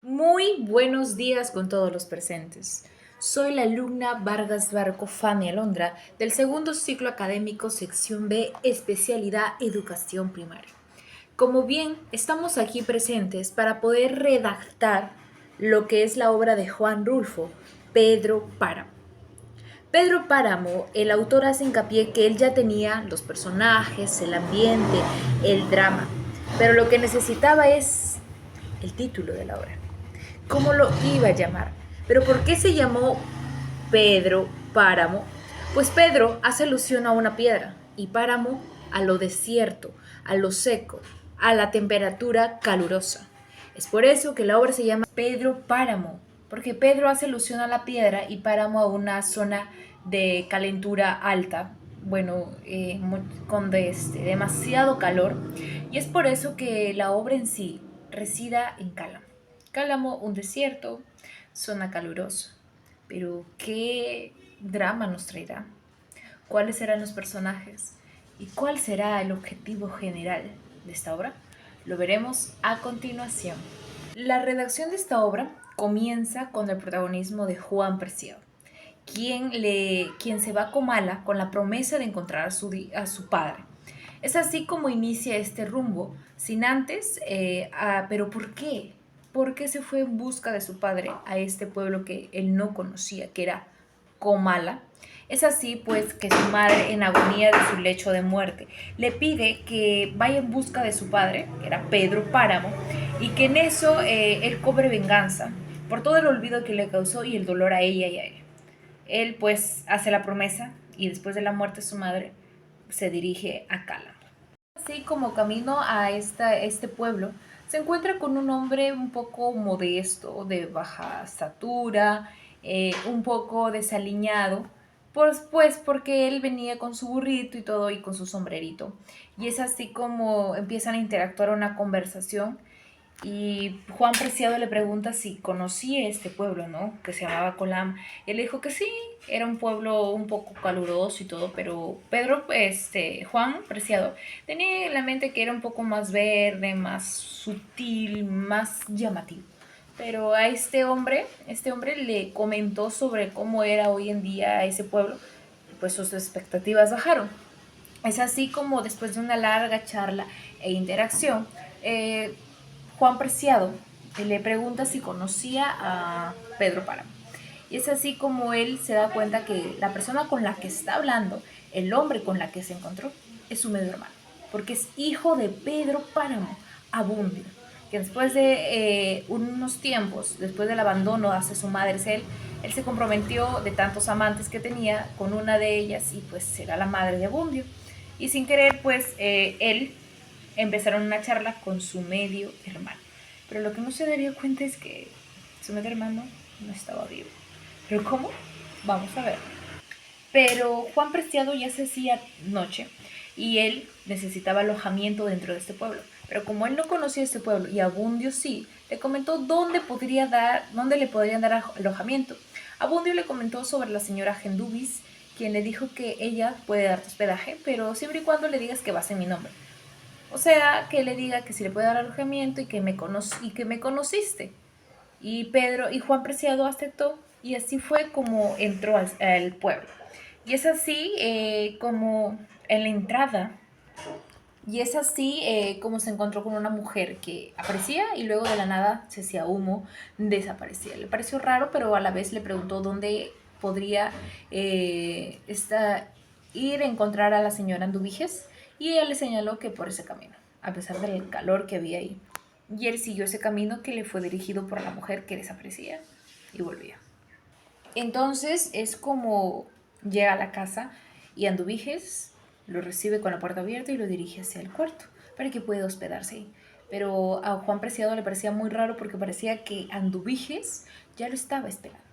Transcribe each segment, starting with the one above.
Muy buenos días con todos los presentes. Soy la alumna Vargas Barco Fanny Alondra del segundo ciclo académico sección B, especialidad Educación Primaria. Como bien, estamos aquí presentes para poder redactar lo que es la obra de Juan Rulfo, Pedro Páramo. Pedro Páramo, el autor hace hincapié que él ya tenía los personajes, el ambiente, el drama, pero lo que necesitaba es el título de la obra. ¿Cómo lo iba a llamar? Pero ¿por qué se llamó Pedro Páramo? Pues Pedro hace alusión a una piedra y Páramo a lo desierto, a lo seco, a la temperatura calurosa. Es por eso que la obra se llama Pedro Páramo, porque Pedro hace alusión a la piedra y Páramo a una zona de calentura alta, bueno, con demasiado calor. Y es por eso que la obra en sí resida en Cálamo. Cálamo, un desierto, zona calurosa. Pero ¿qué drama nos traerá? ¿Cuáles serán los personajes? ¿Y cuál será el objetivo general de esta obra? Lo veremos a continuación. La redacción de esta obra comienza con el protagonismo de Juan Preciado, quien se va a Comala con la promesa de encontrar a su padre. Es así como inicia este rumbo, sin antes, pero ¿por qué? ¿Por qué se fue en busca de su padre a este pueblo que él no conocía, que era Comala? Es así pues que su madre, en agonía de su lecho de muerte, le pide que vaya en busca de su padre, que era Pedro Páramo, y que en eso él cobre venganza por todo el olvido que le causó y el dolor a ella y a él. Él pues hace la promesa y después de la muerte de su madre se dirige a Cala. Así como camino a este pueblo, se encuentra con un hombre un poco modesto, de baja estatura, un poco desaliñado, pues porque él venía con su burrito y todo y con su sombrerito. Y es así como empiezan a interactuar una conversación y Juan Preciado le pregunta si conocía este pueblo, ¿no? Que se llamaba Colam. Y él le dijo que sí, era un pueblo un poco caluroso y todo, pero Juan Preciado, tenía en la mente que era un poco más verde, más sutil, más llamativo. Pero a este hombre le comentó sobre cómo era hoy en día ese pueblo, y pues sus expectativas bajaron. Es así como después de una larga charla e interacción, eh, Juan Preciado le pregunta si conocía a Pedro Páramo. Y es así como él se da cuenta que la persona con la que está hablando, el hombre con la que se encontró, es su medio hermano, porque es hijo de Pedro Páramo, Abundio, que después de unos tiempos, después del abandono hacia su madre, él se comprometió de tantos amantes que tenía con una de ellas y pues será la madre de Abundio. Y sin querer, pues él empezaron una charla con su medio hermano. Pero lo que no se daría cuenta es que su medio hermano no estaba vivo. ¿Pero cómo? Vamos a ver. Pero Juan Preciado ya se hacía noche y él necesitaba alojamiento dentro de este pueblo. Pero como él no conocía este pueblo y Abundio sí, le comentó dónde le podrían dar alojamiento. Abundio le comentó sobre la señora Gendubis, quien le dijo que ella puede darte hospedaje, pero siempre y cuando le digas que vas en mi nombre. O sea, que le diga que si le puede dar alojamiento y que me conociste. Y Pedro y Juan Preciado aceptó y así fue como entró al pueblo. Y es así como en la entrada, y es así como se encontró con una mujer que aparecía y luego de la nada se hacía humo, desaparecía. Le pareció raro, pero a la vez le preguntó dónde podría ir a encontrar a la señora Andubiges y ella le señaló que por ese camino, a pesar del calor que había ahí. Y él siguió ese camino que le fue dirigido por la mujer que desaparecía y volvía. Entonces es como llega a la casa y Andubiges lo recibe con la puerta abierta y lo dirige hacia el cuarto para que pueda hospedarse ahí. Pero a Juan Preciado le parecía muy raro porque parecía que Andubiges ya lo estaba esperando.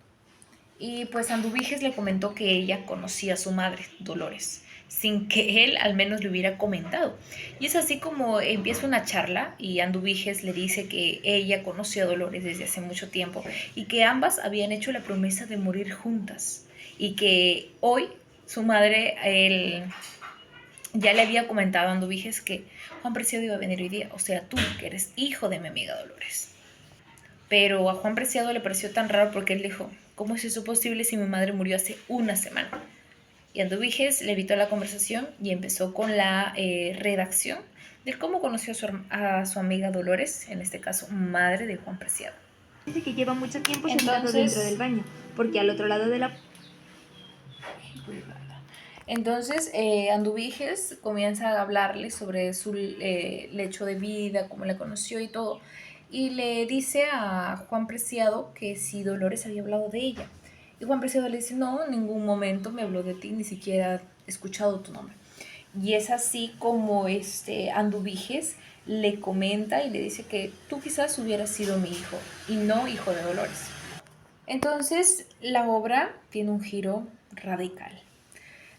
Y pues Andubiges le comentó que ella conocía a su madre, Dolores, sin que él al menos le hubiera comentado. Y es así como empieza una charla y Andubiges le dice que ella conoció a Dolores desde hace mucho tiempo y que ambas habían hecho la promesa de morir juntas y que hoy su madre, él ya le había comentado a Andubiges que Juan Preciado iba a venir hoy día, o sea, tú que eres hijo de mi amiga Dolores. Pero a Juan Preciado le pareció tan raro porque él dijo, ¿cómo es eso posible si mi madre murió hace una semana? Y Anduviges le evitó la conversación y empezó con la redacción de cómo conoció a su amiga Dolores, en este caso madre de Juan Preciado. Dice que lleva mucho tiempo sentado dentro del baño, porque al otro lado de la... Entonces, Anduviges comienza a hablarle sobre su lecho de vida, cómo la conoció y todo. Y le dice a Juan Preciado que si Dolores había hablado de ella. Y Juan Preciado le dice, no, en ningún momento me habló de ti, ni siquiera he escuchado tu nombre. Y es así como Anduviges le comenta y le dice que tú quizás hubieras sido mi hijo y no hijo de Dolores. Entonces, la obra tiene un giro radical.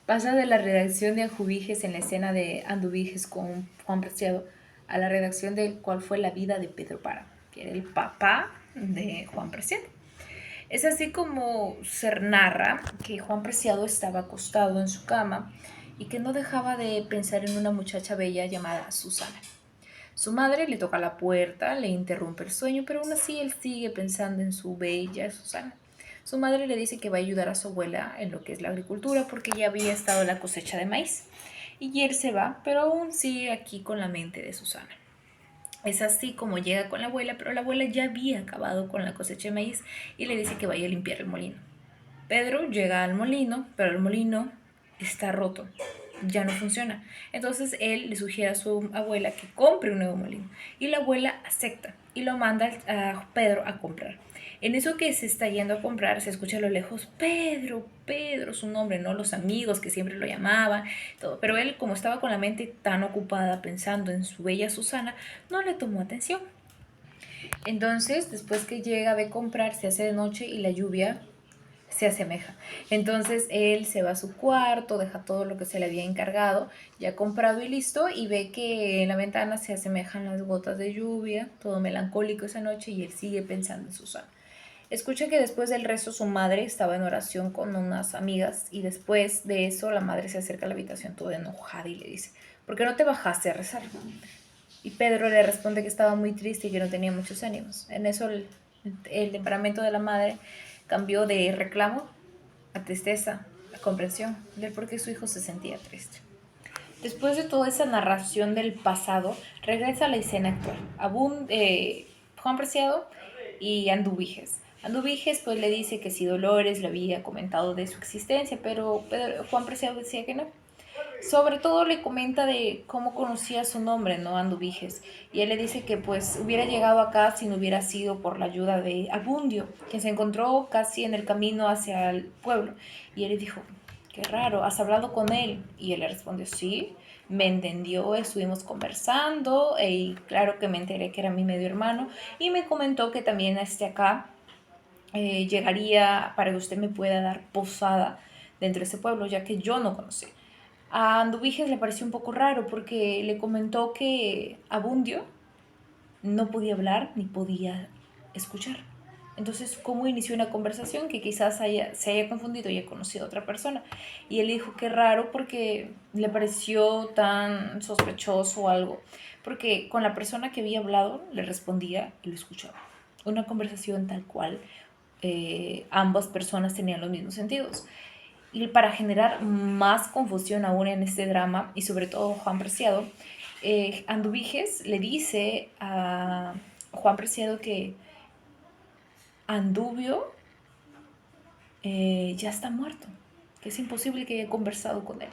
Pasa de la redacción de Anduviges en la escena de Anduviges con Juan Preciado a la redacción de cuál fue la vida de Pedro Páramo, que era el papá de Juan Preciado. Es así como se narra que Juan Preciado estaba acostado en su cama y que no dejaba de pensar en una muchacha bella llamada Susana. Su madre le toca la puerta, le interrumpe el sueño, pero aún así él sigue pensando en su bella Susana. Su madre le dice que va a ayudar a su abuela en lo que es la agricultura porque ya había estado la cosecha de maíz. Y él se va, pero aún sigue aquí con la mente de Susana. Es así como llega con la abuela, pero la abuela ya había acabado con la cosecha de maíz y le dice que vaya a limpiar el molino. Pedro llega al molino, pero el molino está roto, ya no funciona. Entonces él le sugiere a su abuela que compre un nuevo molino y la abuela acepta y lo manda a Pedro a comprar. En eso que se está yendo a comprar se escucha a lo lejos Pedro, Pedro, su nombre, ¿no? Los amigos que siempre lo llamaban, todo. Pero él, como estaba con la mente tan ocupada pensando en su bella Susana, no le tomó atención. Entonces, después que llega de comprar, se hace de noche y la lluvia se asemeja. Entonces él se va a su cuarto, deja todo lo que se le había encargado, ya comprado y listo, y ve que en la ventana se asemejan las gotas de lluvia, todo melancólico esa noche, y él sigue pensando en Susana. Escucha que después del rezo su madre estaba en oración con unas amigas y después de eso la madre se acerca a la habitación toda enojada y le dice, ¿por qué no te bajaste a rezar? Y Pedro le responde que estaba muy triste y que no tenía muchos ánimos. En eso el temperamento de la madre cambió de reclamo a tristeza, a comprensión del por qué su hijo se sentía triste. Después de toda esa narración del pasado, regresa a la escena actual. Juan Preciado y Anduviges. Anduviges pues le dice que si Dolores le había comentado de su existencia, pero Juan Preciado decía que no. Sobre todo le comenta de cómo conocía su nombre, ¿no? Anduviges. Y él le dice que pues hubiera llegado acá si no hubiera sido por la ayuda de Abundio, quien se encontró casi en el camino hacia el pueblo. Y él le dijo, qué raro, ¿has hablado con él? Y él le respondió, sí, me entendió, estuvimos conversando y claro que me enteré que era mi medio hermano y me comentó que también acá llegaría para que usted me pueda dar posada dentro de ese pueblo, ya que yo no conocí. A Anduviges le pareció un poco raro porque le comentó que Abundio no podía hablar ni podía escuchar. Entonces, ¿cómo inició una conversación que quizás se haya confundido y haya conocido a otra persona? Y él dijo que raro porque le pareció tan sospechoso o algo. Porque con la persona que había hablado le respondía y lo escuchaba. Una conversación tal cual ambas personas tenían los mismos sentidos. Y para generar más confusión aún en este drama, y sobre todo Juan Preciado, Anduviges le dice a Juan Preciado que Anduvio ya está muerto, que es imposible que haya conversado con él.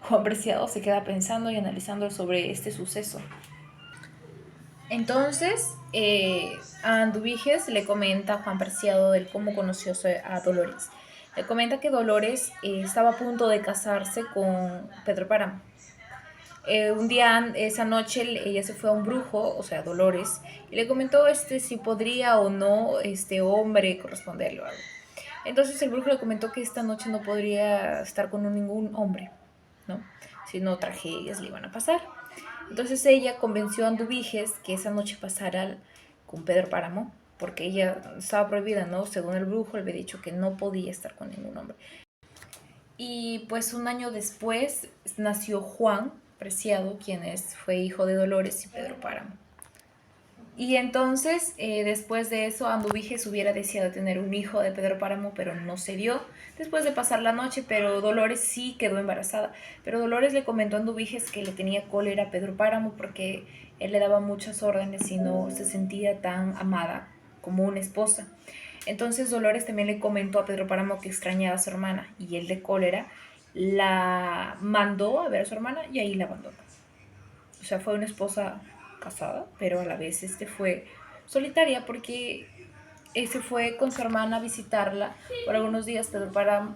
Juan Preciado se queda pensando y analizando sobre este suceso. Entonces, a Anduviges le comenta a Juan Preciado del cómo conoció a Dolores. Le comenta que Dolores estaba a punto de casarse con Pedro Páramo. Un día, esa noche, ella se fue a un brujo, o sea, Dolores, y le comentó si podría o no este hombre corresponderle o algo. Entonces el brujo le comentó que esta noche no podría estar con ningún hombre, ¿no? Sino tragedias le iban a pasar. Entonces ella convenció a Anduviges que esa noche pasara con Pedro Páramo, porque ella estaba prohibida, ¿no? Según el brujo, le había dicho que no podía estar con ningún hombre. Y pues un año después nació Juan Preciado, fue hijo de Dolores y Pedro Páramo. Y entonces, después de eso, Anduviges hubiera deseado tener un hijo de Pedro Páramo, pero no se dio después de pasar la noche, pero Dolores sí quedó embarazada. Pero Dolores le comentó a Anduviges que le tenía cólera a Pedro Páramo porque él le daba muchas órdenes y no se sentía tan amada como una esposa. Entonces Dolores también le comentó a Pedro Páramo que extrañaba a su hermana y él de cólera la mandó a ver a su hermana y ahí la abandonó. O sea, fue una esposa casada, pero a la vez fue solitaria porque se fue con su hermana a visitarla por algunos días,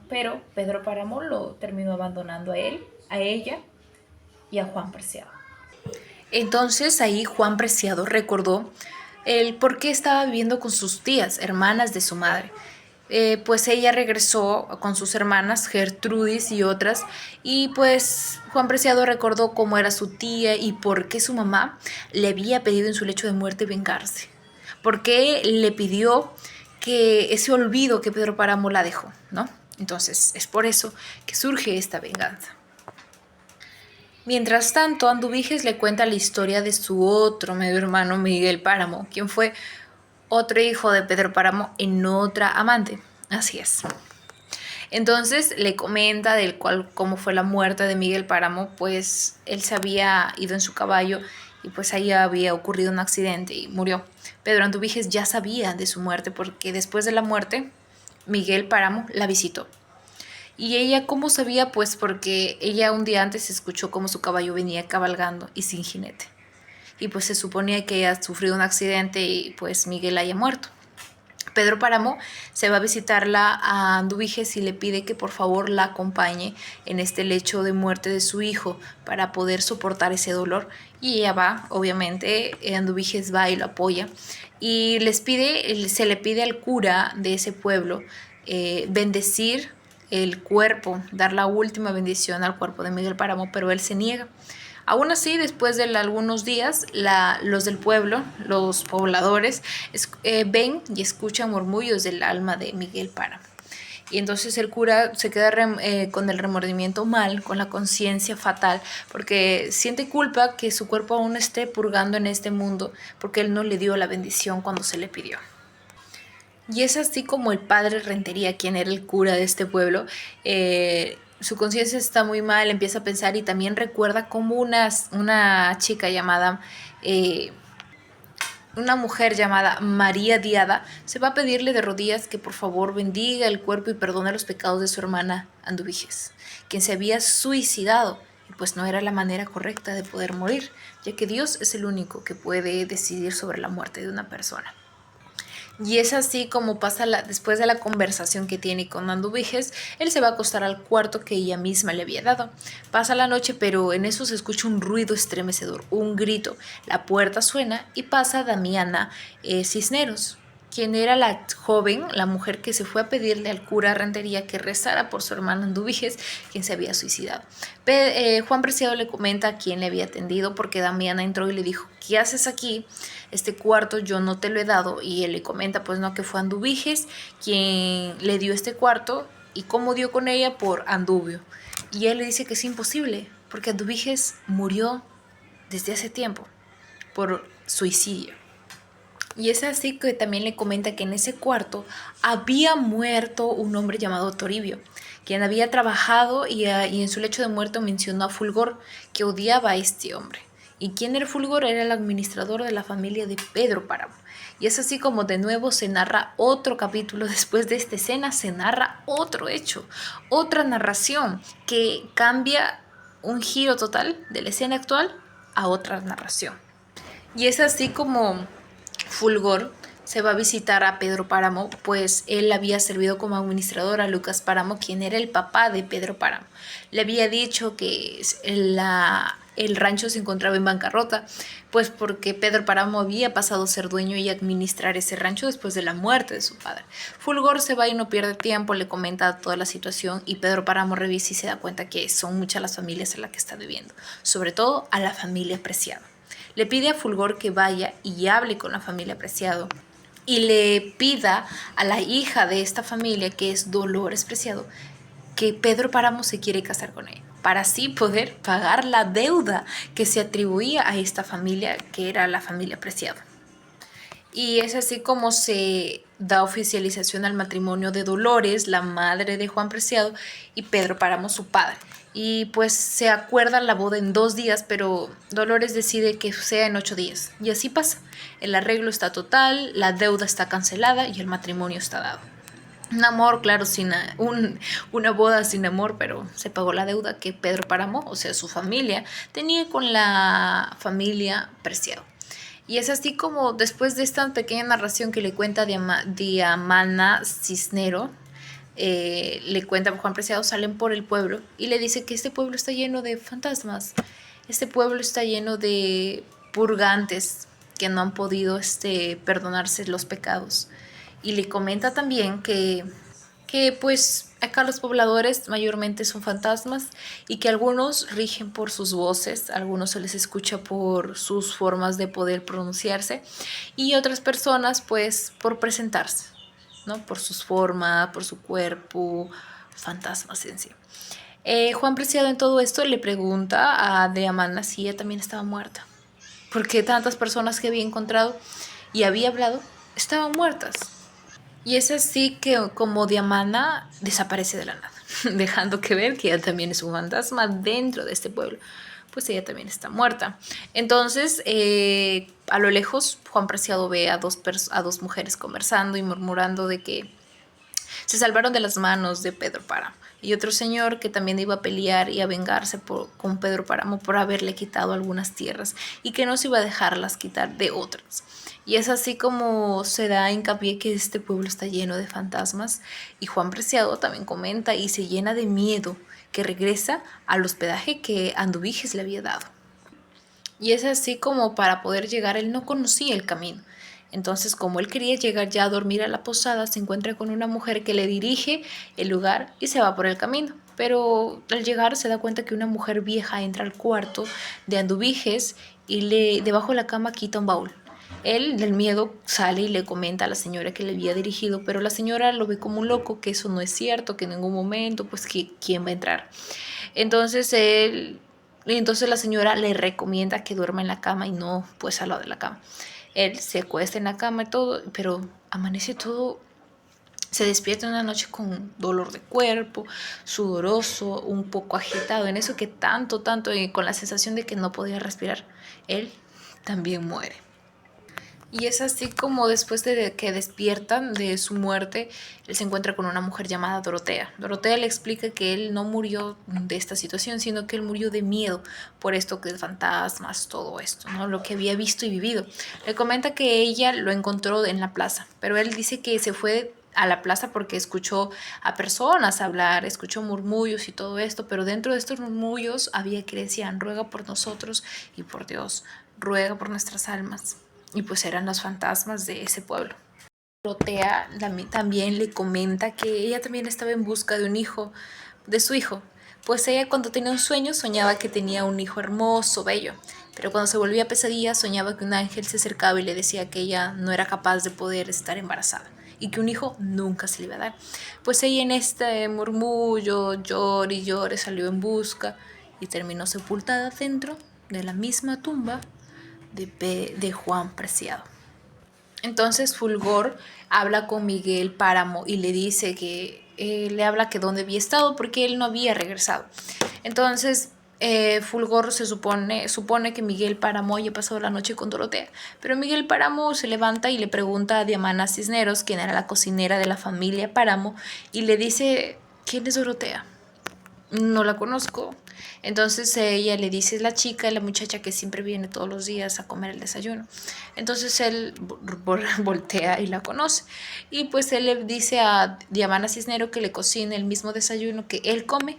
pero Pedro Páramo lo terminó abandonando a él, a ella y a Juan Preciado. Entonces ahí Juan Preciado recordó el por qué estaba viviendo con sus tías, hermanas de su madre. Pues ella regresó con sus hermanas, Gertrudis y otras, y pues Juan Preciado recordó cómo era su tía y por qué su mamá le había pedido en su lecho de muerte vengarse. Por qué le pidió que ese olvido que Pedro Páramo la dejó, ¿no? Entonces es por eso que surge esta venganza. Mientras tanto, Anduviges le cuenta la historia de su otro medio hermano, Miguel Páramo, quien fue otro hijo de Pedro Páramo en otra amante. Así es. Entonces le comenta del cual cómo fue la muerte de Miguel Páramo, pues él se había ido en su caballo y pues ahí había ocurrido un accidente y murió. Pedro Anduviges ya sabía de su muerte porque después de la muerte Miguel Páramo la visitó. ¿Y ella cómo sabía? Pues porque ella un día antes escuchó cómo su caballo venía cabalgando y sin jinete. Y pues se suponía que ella sufrido un accidente y pues Miguel haya muerto. Pedro Páramo se va a visitarla a Anduviges y le pide que por favor la acompañe en este lecho de muerte de su hijo para poder soportar ese dolor. Y ella va, obviamente, Anduviges va y lo apoya. Y se le pide al cura de ese pueblo bendecir el cuerpo, dar la última bendición al cuerpo de Miguel Páramo, pero él se niega. Aún así, después de algunos días, los del pueblo, los pobladores, ven y escuchan murmullos del alma de Miguel Páramo. Y entonces el cura se queda con el remordimiento mal, con la conciencia fatal, porque siente culpa que su cuerpo aún esté purgando en este mundo, porque él no le dio la bendición cuando se le pidió. Y es así como el padre Rentería, quien era el cura de este pueblo, su conciencia está muy mal, empieza a pensar y también recuerda cómo una chica llamada, una mujer llamada María Diada, se va a pedirle de rodillas que por favor bendiga el cuerpo y perdone los pecados de su hermana Anduviges, quien se había suicidado, y pues no era la manera correcta de poder morir, ya que Dios es el único que puede decidir sobre la muerte de una persona. Y es así como pasa después de la conversación que tiene con Anduviges, él se va a acostar al cuarto que ella misma le había dado. Pasa la noche, pero en eso se escucha un ruido estremecedor, un grito. La puerta suena y pasa Damiana Cisneros, quien era la joven, la mujer que se fue a pedirle al cura Rentería que rezara por su hermano Anduviges, quien se había suicidado. Juan Preciado le comenta a quién le había atendido porque Damiana entró y le dijo: ¿qué haces aquí? Este cuarto yo no te lo he dado. Y él le comenta pues no, que fue Anduviges quien le dio este cuarto y cómo dio con ella por Anduvio. Y él le dice que es imposible porque Anduviges murió desde hace tiempo por suicidio. Y es así que también le comenta que en ese cuarto había muerto un hombre llamado Toribio, quien había trabajado y en su lecho de muerte mencionó a Fulgor, que odiaba a este hombre. ¿Y quién era Fulgor? Era el administrador de la familia de Pedro Páramo. Y es así como de nuevo se narra otro capítulo. Después de esta escena se narra otro hecho, otra narración que cambia un giro total de la escena actual a otra narración. Y es así como Fulgor se va a visitar a Pedro Páramo, pues él había servido como administrador a Lucas Páramo, quien era el papá de Pedro Páramo. Le había dicho que el rancho se encontraba en bancarrota, pues porque Pedro Páramo había pasado a ser dueño y administrar ese rancho después de la muerte de su padre. Fulgor se va y no pierde tiempo, le comenta toda la situación y Pedro Páramo revisa y se da cuenta que son muchas las familias a las que está viviendo, sobre todo a la familia Preciado. Le pide a Fulgor que vaya y hable con la familia Preciado y le pida a la hija de esta familia, que es Dolores Preciado, que Pedro Páramo se quiere casar con ella, para así poder pagar la deuda que se atribuía a esta familia, que era la familia Preciado. Y es así como se da oficialización al matrimonio de Dolores, la madre de Juan Preciado, y Pedro Páramo, su padre. Y pues se acuerda la boda en 2 días, pero Dolores decide que sea en 8 días. Y así pasa. El arreglo está total, la deuda está cancelada y el matrimonio está dado. Un amor, claro, una boda sin amor, pero se pagó la deuda que Pedro Páramo, o sea, su familia, tenía con la familia Preciado. Y es así como después de esta pequeña narración que le cuenta Diamana Cisnero, le cuenta a Juan Preciado, salen por el pueblo y le dice que este pueblo está lleno de fantasmas, este pueblo está lleno de purgantes que no han podido perdonarse los pecados. Y le comenta también que pues acá los pobladores mayormente son fantasmas y que algunos rigen por sus voces, algunos se les escucha por sus formas de poder pronunciarse y otras personas pues por presentarse, ¿no? Por sus formas, por su cuerpo, fantasmas en sí. Juan Preciado en todo esto le pregunta a Diamana si ella también estaba muerta, porque tantas personas que había encontrado y había hablado estaban muertas. Y es así que como Diamana desaparece de la nada, dejando que ver que ella también es un fantasma dentro de este pueblo, pues ella también está muerta. Entonces, a lo lejos, Juan Preciado ve a dos mujeres conversando y murmurando de que se salvaron de las manos de Pedro Páramo. Y otro señor que también iba a pelear y a vengarse con Pedro Páramo por haberle quitado algunas tierras y que no se iba a dejarlas quitar de otras. Y es así como se da hincapié que este pueblo está lleno de fantasmas y Juan Preciado también comenta y se llena de miedo que regresa al hospedaje que Anduviges le había dado. Y es así como para poder llegar él no conocía el camino. Entonces, como él quería llegar ya a dormir a la posada, se encuentra con una mujer que le dirige el lugar y se va por el camino. Pero al llegar se da cuenta que una mujer vieja entra al cuarto de Anduviges y debajo de la cama quita un baúl. Él, del miedo, sale y le comenta a la señora que le había dirigido, pero la señora lo ve como un loco, que eso no es cierto, que en ningún momento, pues, que quién va a entrar. Entonces la señora le recomienda que duerma en la cama y no pues al lado de la cama. Él se acuesta en la cama y todo, pero amanece todo, se despierta una noche con dolor de cuerpo, sudoroso, un poco agitado, en eso que tanto, y con la sensación de que no podía respirar. Él también muere. Y es así como después de que despiertan de su muerte, él se encuentra con una mujer llamada Dorotea. Dorotea le explica que él no murió de esta situación, sino que él murió de miedo por esto que fantasmas, todo esto, ¿no? Lo que había visto y vivido. Le comenta que ella lo encontró en la plaza, pero él dice que se fue a la plaza porque escuchó a personas hablar, escuchó murmullos y todo esto, pero dentro de estos murmullos había que decían, ruega por nosotros y por Dios, ruega por nuestras almas. Y pues eran los fantasmas de ese pueblo. Dorotea también le comenta que ella también estaba en busca de un hijo, de su hijo, pues ella cuando tenía un sueño soñaba que tenía un hijo hermoso, bello, pero cuando se volvía pesadilla soñaba que un ángel se acercaba y le decía que ella no era capaz de poder estar embarazada y que un hijo nunca se le iba a dar. Pues ella en este murmullo, llore y llore, salió en busca y terminó sepultada dentro de la misma tumba de Juan Preciado. Entonces Fulgor habla con Miguel Páramo y le dice que le habla que dónde había estado porque él no había regresado. Entonces Fulgor supone que Miguel Páramo haya pasado la noche con Dorotea, pero Miguel Páramo se levanta y le pregunta a Diamana Cisneros, quien era la cocinera de la familia Páramo, y le dice, ¿quién es Dorotea? No la conozco. Entonces ella le dice, es la chica, la muchacha que siempre viene todos los días a comer el desayuno. Entonces él voltea y la conoce. Y pues él le dice a Diamana Cisnero que le cocine el mismo desayuno que él come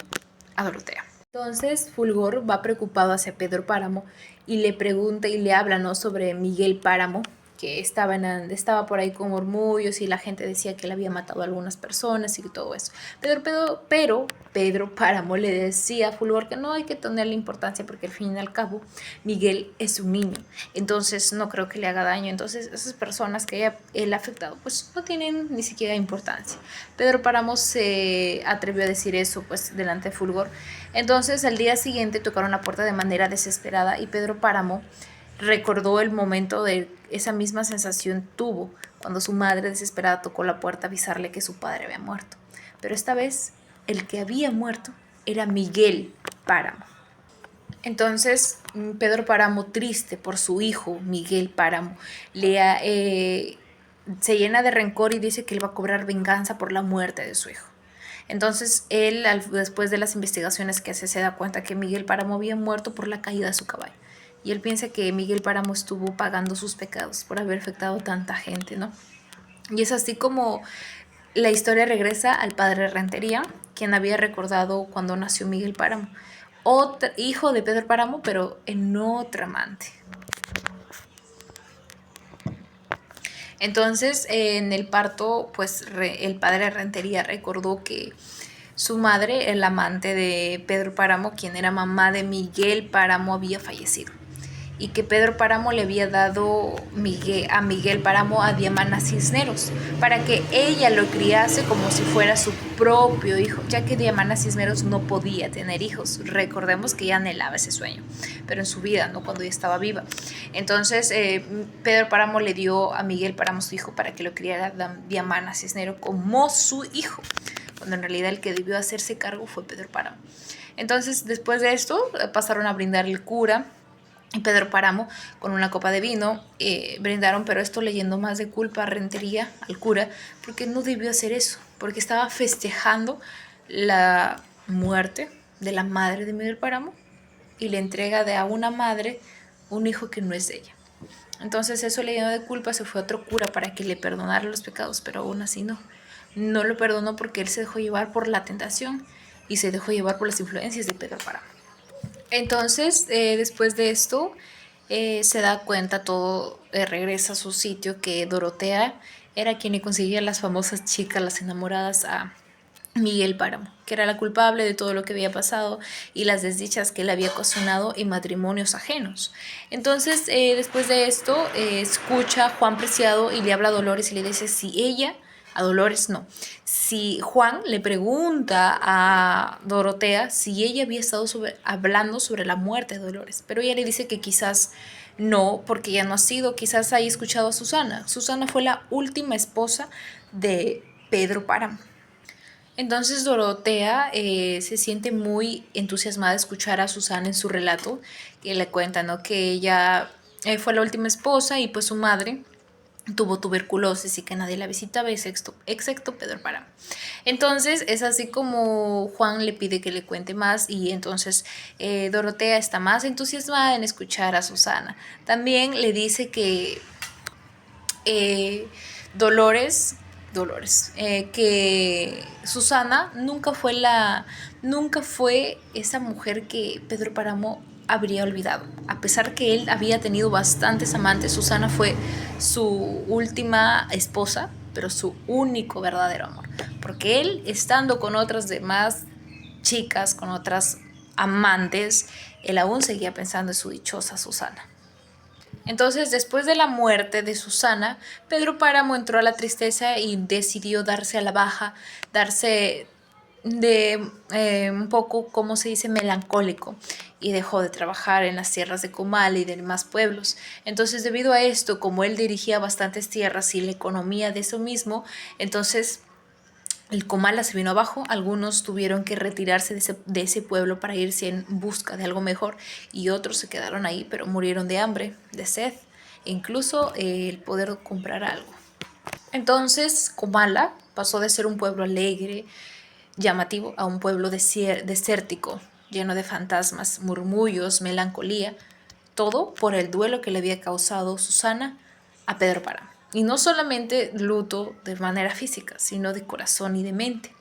a Dorotea. Entonces Fulgor va preocupado hacia Pedro Páramo y le pregunta y le habla, ¿no?, sobre Miguel Páramo, que estaba por ahí con murmullos y la gente decía que él había matado a algunas personas y todo eso. Pero Pedro Páramo le decía a Fulgor que no hay que tenerle importancia porque al fin y al cabo Miguel es un niño, entonces no creo que le haga daño. Entonces esas personas que él ha afectado pues no tienen ni siquiera importancia. Pedro Páramo se atrevió a decir eso pues delante de Fulgor. Entonces al día siguiente tocaron la puerta de manera desesperada y Pedro Páramo recordó el momento de esa misma sensación tuvo cuando su madre desesperada tocó la puerta a avisarle que su padre había muerto. Pero esta vez el que había muerto era Miguel Páramo. Entonces Pedro Páramo, triste por su hijo Miguel Páramo, se llena de rencor y dice que él va a cobrar venganza por la muerte de su hijo. Entonces él, después de las investigaciones que hace, se da cuenta que Miguel Páramo había muerto por la caída de su caballo. Y él piensa que Miguel Páramo estuvo pagando sus pecados por haber afectado a tanta gente, ¿no? Y es así como la historia regresa al padre Rentería, quien había recordado cuando nació Miguel Páramo, hijo de Pedro Páramo, pero en otra amante. Entonces, en el parto, pues el padre Rentería recordó que su madre, el amante de Pedro Páramo, quien era mamá de Miguel Páramo, había fallecido. Y que Pedro Páramo le había dado a Miguel Páramo a Diamana Cisneros para que ella lo criase como si fuera su propio hijo, ya que Diamana Cisneros no podía tener hijos. Recordemos que ella anhelaba ese sueño, pero en su vida, no cuando ella estaba viva. Entonces Pedro Páramo le dio a Miguel Páramo su hijo para que lo criara Diamana Cisneros como su hijo, cuando en realidad el que debió hacerse cargo fue Pedro Páramo. Entonces, después de esto, pasaron a brindar el cura y Pedro Páramo con una copa de vino, brindaron, pero esto leyendo más de culpa a Rentería, al cura, porque no debió hacer eso, porque estaba festejando la muerte de la madre de Miguel Páramo y le entrega a una madre un hijo que no es de ella. Entonces eso leyendo de culpa se fue a otro cura para que le perdonara los pecados, pero aún así no lo perdonó porque él se dejó llevar por la tentación y se dejó llevar por las influencias de Pedro Páramo. Entonces, después de esto, se da cuenta todo, regresa a su sitio, que Dorotea era quien le conseguía las famosas chicas, las enamoradas a Miguel Páramo, que era la culpable de todo lo que había pasado y las desdichas que él había ocasionado en matrimonios ajenos. Entonces, después de esto, escucha a Juan Preciado y le habla a Dolores y le dice a Dolores no, si Juan le pregunta a Dorotea si ella había estado hablando sobre la muerte de Dolores, pero ella le dice que quizás no, porque ella no ha sido, quizás haya escuchado a Susana. Susana fue la última esposa de Pedro Páramo. Entonces Dorotea se siente muy entusiasmada de escuchar a Susana en su relato, que le cuenta, ¿no?, que ella fue la última esposa y pues su madre tuvo tuberculosis y que nadie la visitaba excepto Pedro Páramo. Entonces es así como Juan le pide que le cuente más y entonces Dorotea está más entusiasmada en escuchar a Susana. También le dice que Dolores, que Susana nunca fue esa mujer que Pedro Páramo habría olvidado. A pesar que él había tenido bastantes amantes, Susana fue su última esposa, pero su único verdadero amor. Porque él, estando con otras demás chicas, con otras amantes, él aún seguía pensando en su dichosa Susana. Entonces, después de la muerte de Susana, Pedro Páramo entró a la tristeza y decidió darse a la baja, darse de un poco, como se dice, melancólico, y dejó de trabajar en las tierras de Comal y de demás pueblos. Entonces, debido a esto, como él dirigía bastantes tierras y la economía de eso mismo, entonces el Comala se vino abajo, algunos tuvieron que retirarse de ese pueblo para irse en busca de algo mejor y otros se quedaron ahí, pero murieron de hambre, de sed e incluso el poder comprar algo. Entonces Comala pasó de ser un pueblo alegre, llamativo, a un pueblo desértico, lleno de fantasmas, murmullos, melancolía, todo por el duelo que le había causado Susana a Pedro Páramo. Y no solamente luto de manera física, sino de corazón y de mente.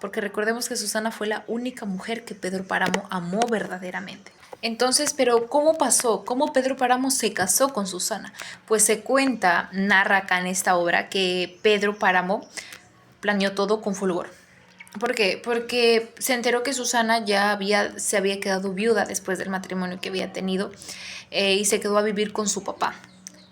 Porque recordemos que Susana fue la única mujer que Pedro Páramo amó verdaderamente. Entonces, ¿pero cómo pasó? ¿Cómo Pedro Páramo se casó con Susana? Pues se narra acá en esta obra que Pedro Páramo planeó todo con fulgor. ¿Por qué? Porque se enteró que Susana se había quedado viuda después del matrimonio que había tenido y se quedó a vivir con su papá.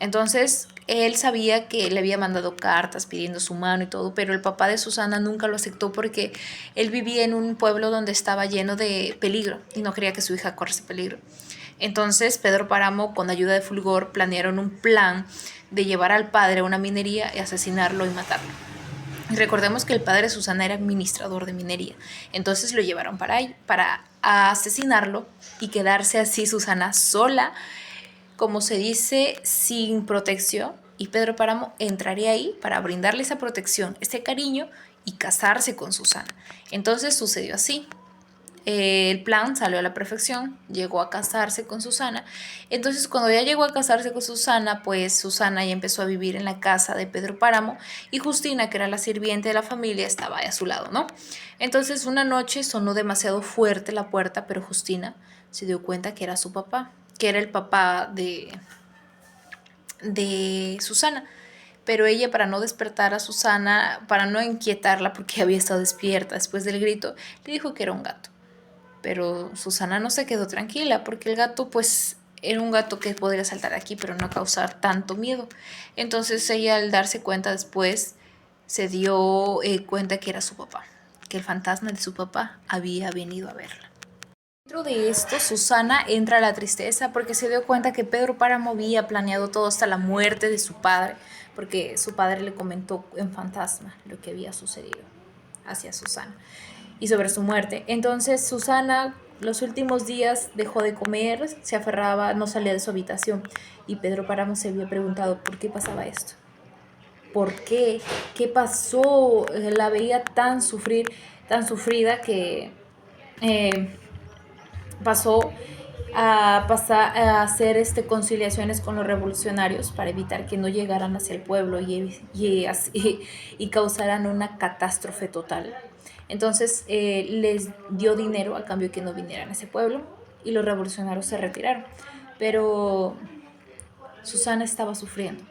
Entonces, él sabía que le había mandado cartas pidiendo su mano y todo, pero el papá de Susana nunca lo aceptó porque él vivía en un pueblo donde estaba lleno de peligro y no quería que su hija corriese peligro. Entonces Pedro Páramo, con ayuda de Fulgor, planearon un plan de llevar al padre a una minería y asesinarlo y matarlo. Y recordemos que el padre de Susana era administrador de minería, entonces lo llevaron para asesinarlo y quedarse así Susana sola, como se dice, sin protección, y Pedro Páramo entraría ahí para brindarle esa protección, ese cariño y casarse con Susana. Entonces sucedió así. El plan salió a la perfección, llegó a casarse con Susana. Entonces cuando ya llegó a casarse con Susana, pues Susana ya empezó a vivir en la casa de Pedro Páramo y Justina, que era la sirviente de la familia, estaba ahí a su lado, ¿no? Entonces una noche sonó demasiado fuerte la puerta, pero Justina se dio cuenta que era su papá, que era el papá de Susana. Pero ella, para no despertar a Susana, para no inquietarla porque había estado despierta después del grito, le dijo que era un gato. Pero Susana no se quedó tranquila porque el gato pues era un gato que podría saltar aquí pero no causar tanto miedo. Entonces ella, al darse cuenta después, se dio cuenta que era su papá, que el fantasma de su papá había venido a verla. Dentro de esto, Susana entra a la tristeza porque se dio cuenta que Pedro Páramo había planeado todo hasta la muerte de su padre, porque su padre le comentó en fantasma lo que había sucedido hacia Susana y sobre su muerte. Entonces Susana los últimos días dejó de comer, se aferraba, no salía de su habitación, y Pedro Páramo se había preguntado por qué pasaba esto. ¿Por qué? ¿Qué pasó? La veía tan sufrida que pasó a hacer conciliaciones con los revolucionarios para evitar que no llegaran hacia el pueblo y causaran una catástrofe total. Entonces les dio dinero a cambio de que no vinieran a ese pueblo y los revolucionarios se retiraron. Pero Susana estaba sufriendo,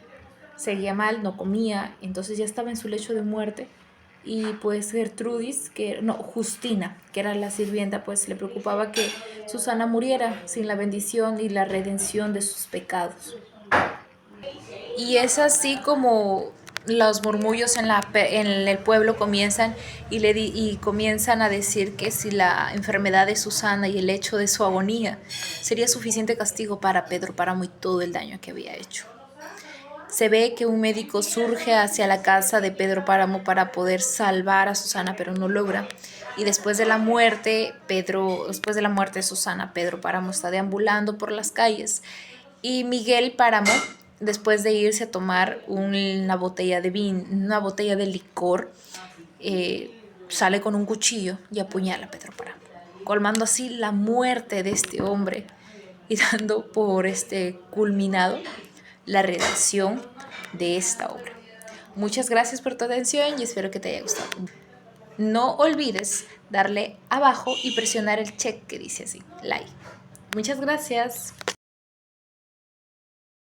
seguía mal, no comía, entonces ya estaba en su lecho de muerte. Y pues Justina, que era la sirvienta, pues le preocupaba que Susana muriera sin la bendición y la redención de sus pecados. Y es así como los murmullos en el pueblo comienzan y comienzan a decir que si la enfermedad de Susana y el hecho de su agonía sería suficiente castigo para Pedro Páramo y todo el daño que había hecho. Se ve que un médico surge hacia la casa de Pedro Páramo para poder salvar a Susana, pero no logra. Y después de la muerte de Susana, Pedro Páramo está deambulando por las calles. Y Miguel Páramo, después de irse a tomar una botella de licor, sale con un cuchillo y apuñala a Pedro Páramo, colmando así la muerte de este hombre y dando por culminado la redacción de esta obra. Muchas gracias por tu atención y espero que te haya gustado. No olvides darle abajo y presionar el check que dice así, like. Muchas gracias.